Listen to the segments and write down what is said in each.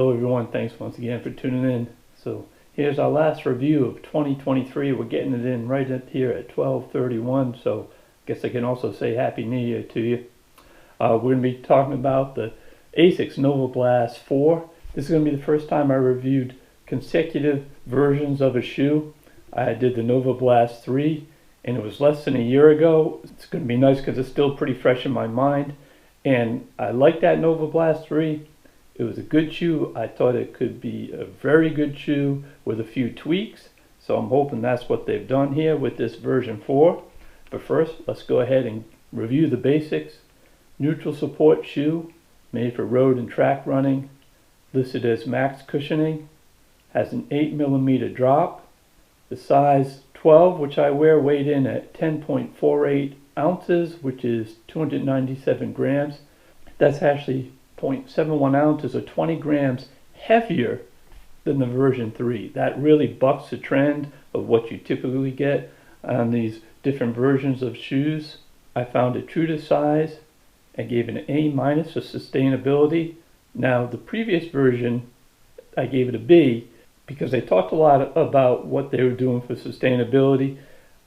Hello everyone, thanks once again for tuning in. So here's our last review of 2023. We're getting it in right up here at 12:31, so I guess I can also say Happy New Year to you. We're going to be talking about the ASICS Novablast 4. This is going to be the first time I reviewed consecutive versions of a shoe. I did the Novablast 3 and it was less than a year ago. It's going to be nice because it's still pretty fresh in my mind. And I like that Novablast 3. It was a good shoe. I thought it could be a very good shoe with a few tweaks. So I'm hoping that's what they've done here with this version 4. But first, let's go ahead and review the basics. Neutral support shoe, made for road and track running. Listed as max cushioning. Has an 8mm drop. The size 12, which I wear, weighed in at 10.48 ounces, which is 297 grams. That's actually 0.71 ounces or 20 grams heavier than the version 3. That really bucks the trend of what you typically get on these different versions of shoes. I found it true to size. I gave it an A- for sustainability. Now the previous version I gave it a B because they talked a lot about what they were doing for sustainability,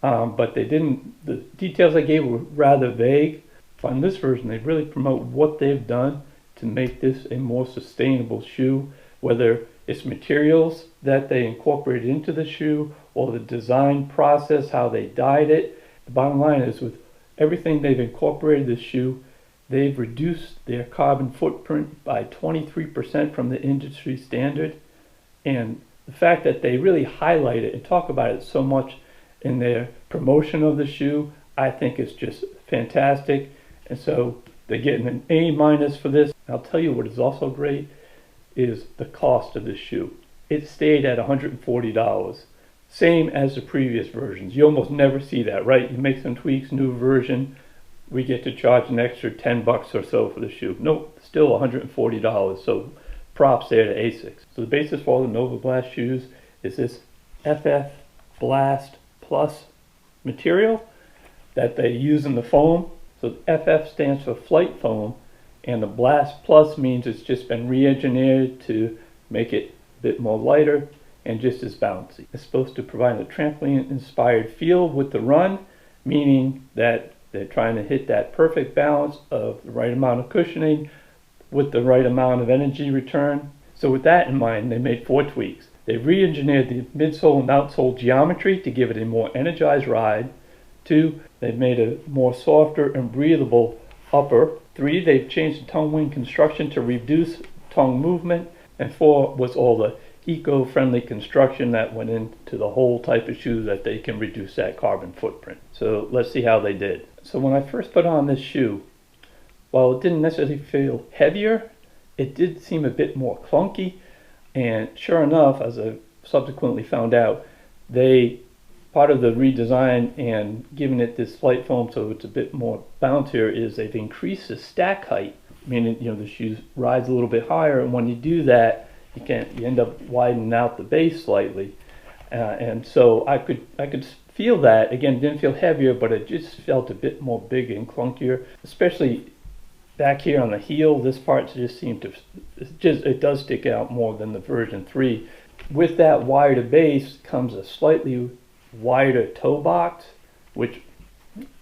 but they didn't. The details I gave were rather vague. On this version, they really promote what they've done to make this a more sustainable shoe, whether it's materials that they incorporated into the shoe or the design process, how they dyed it. The bottom line is, with everything they've incorporated this shoe, they've reduced their carbon footprint by 23% from the industry standard. And the fact that they really highlight it and talk about it so much in their promotion of the shoe, I think is just fantastic. And so they're getting an A- for this. I'll tell you what is also great is the cost of this shoe. It stayed at $140, same as the previous versions. You almost never see that, right? You make some tweaks, new version, we get to charge an extra 10 bucks or so for the shoe. Nope, still $140. So props there to ASICS. So the basis for all the Novablast shoes is this FF Blast Plus material that they use in the foam. So FF stands for flight foam, and the Blast Plus means it's just been re-engineered to make it a bit more lighter and just as bouncy. It's supposed to provide a trampoline-inspired feel with the run, meaning that they're trying to hit that perfect balance of the right amount of cushioning with the right amount of energy return. So with that in mind, they made 4 tweaks. They re-engineered the midsole and outsole geometry to give it a more energized ride. 2, they've made a more softer and breathable upper. 3, they've changed the tongue wing construction to reduce tongue movement. And 4 was all the eco-friendly construction that went into the whole type of shoe that they can reduce that carbon footprint. So let's see how they did. So when I first put on this shoe, while it didn't necessarily feel heavier, it did seem a bit more clunky. And sure enough, as I subsequently found out, part of the redesign and giving it this flight foam so it's a bit more bouncier is they've increased the stack height, meaning the shoe rides a little bit higher, and when you do that, you end up widening out the base slightly. And so I could feel that. Again, it didn't feel heavier, but it just felt a bit more big and clunkier, especially back here on the heel. This part just seemed to, it does stick out more than the version 3. With that wider base comes a slightly wider toe box, which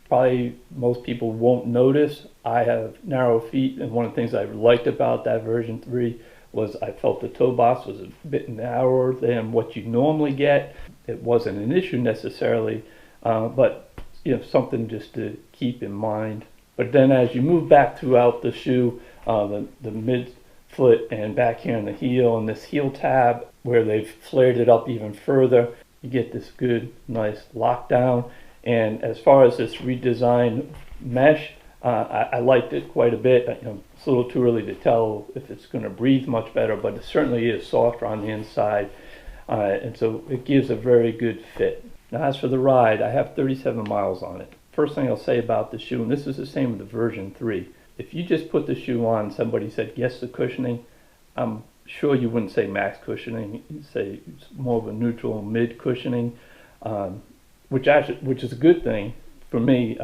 probably most people won't notice. I have narrow feet, and one of the things I liked about that version 3 was I felt the toe box was a bit narrower than what you normally get. It wasn't an issue necessarily, but something just to keep in mind. But then as you move back throughout the shoe, the mid foot and back here on the heel and this heel tab where they've flared it up even further, you get this good, nice lockdown. And as far as this redesigned mesh, I liked it quite a bit. It's a little too early to tell if it's going to breathe much better, but it certainly is softer on the inside. And so it gives a very good fit. Now as for the ride, I have 37 miles on it. First thing I'll say about the shoe, and this is the same with the version 3. If you just put the shoe on, somebody said, guess the cushioning, I'm sure you wouldn't say max cushioning. You'd say it's more of a neutral mid cushioning, which is a good thing for me.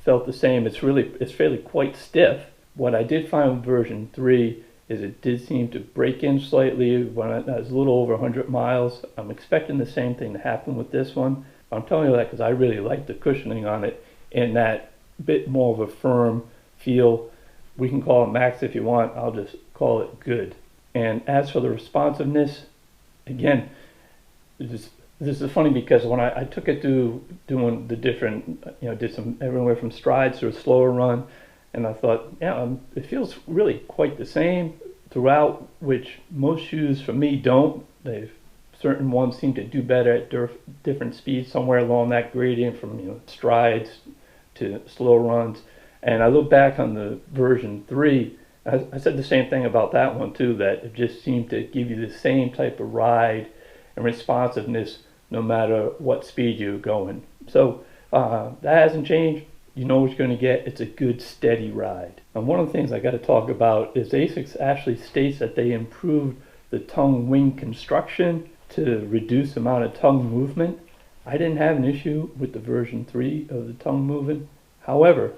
Felt the same. It's fairly quite stiff. What I did find with version 3 is it did seem to break in slightly when I was a little over 100 miles. I'm expecting the same thing to happen with this one. I'm telling you that because I really like the cushioning on it and that bit more of a firm feel. We can call it max if you want. I'll just call it good. And as for the responsiveness, again, this is funny because when I took it to doing the different, did some everywhere from strides to a slower run, and I thought, yeah, it feels really quite the same throughout, which most shoes for me don't. Certain ones seem to do better at different speeds, somewhere along that gradient from strides to slow runs. And I look back on the version 3, I said the same thing about that one too, that it just seemed to give you the same type of ride and responsiveness no matter what speed you're going. So that hasn't changed. You know what you're going to get. It's a good steady ride. And one of the things I got to talk about is ASICS actually states that they improved the tongue wing construction to reduce the amount of tongue movement. I didn't have an issue with the version 3 of the tongue moving. However,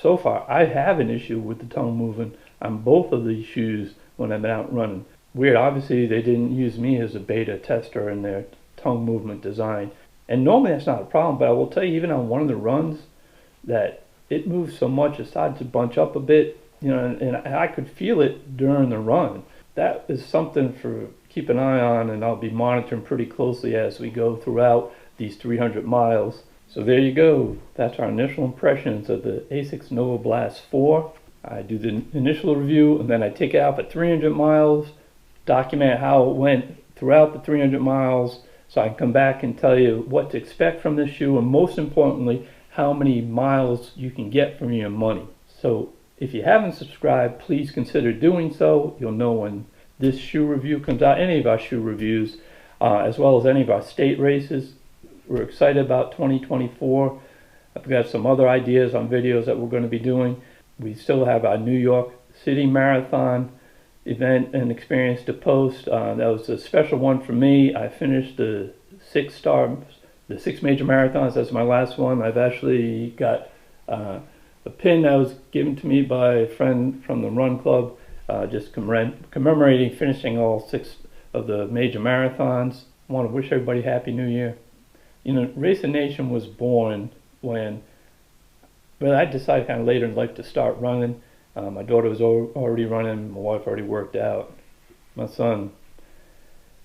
so far I have an issue with the tongue moving on both of these shoes when I've been out running. Weird, obviously they didn't use me as a beta tester in their tongue movement design. And normally that's not a problem, but I will tell you, even on one of the runs, that it moved so much it started to bunch up a bit, and I could feel it during the run. That is something for keep an eye on, and I'll be monitoring pretty closely as we go throughout these 300 miles. So there you go. That's our initial impressions of the ASICS Novablast 4. I do the initial review, and then I take it out for 300 miles, document how it went throughout the 300 miles, so I can come back and tell you what to expect from this shoe, and most importantly, how many miles you can get from your money. So if you haven't subscribed, please consider doing so. You'll know when this shoe review comes out, any of our shoe reviews, as well as any of our state races. We're excited about 2024. I've got some other ideas on videos that we're going to be doing. We still have our New York City Marathon event and experience to post. That was a special one for me. I finished the 6 major marathons. That's my last one. I've actually got a pin that was given to me by a friend from the run club, just commemorating finishing all 6 of the major marathons. I want to wish everybody Happy New Year. Racing Nation was born when I decided kind of later in life to start running. My daughter was already running. My wife already worked out. My son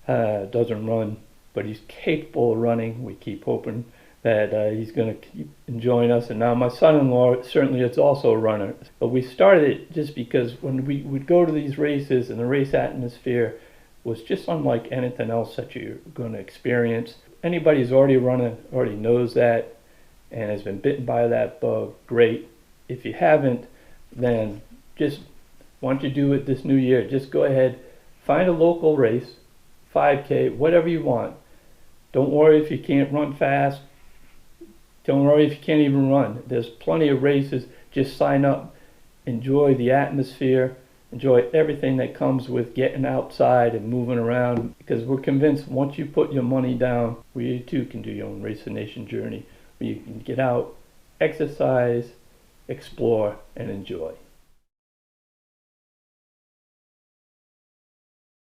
doesn't run, but he's capable of running. We keep hoping that he's going to keep enjoying us. And now my son-in-law certainly is also a runner. But we started it just because when we would go to these races, and the race atmosphere was just unlike anything else that you're going to experience. Anybody who's already running already knows that and has been bitten by that bug. Great. If you haven't, then just want to do it this new year. Just go ahead, find a local race, 5K, whatever you want. Don't worry if you can't run fast. Don't worry if you can't even run. There's plenty of races. Just sign up. Enjoy the atmosphere. Enjoy everything that comes with getting outside and moving around, because we're convinced once you put your money down, you too can do your own Racing Nation journey, where you can get out, exercise, explore, and enjoy.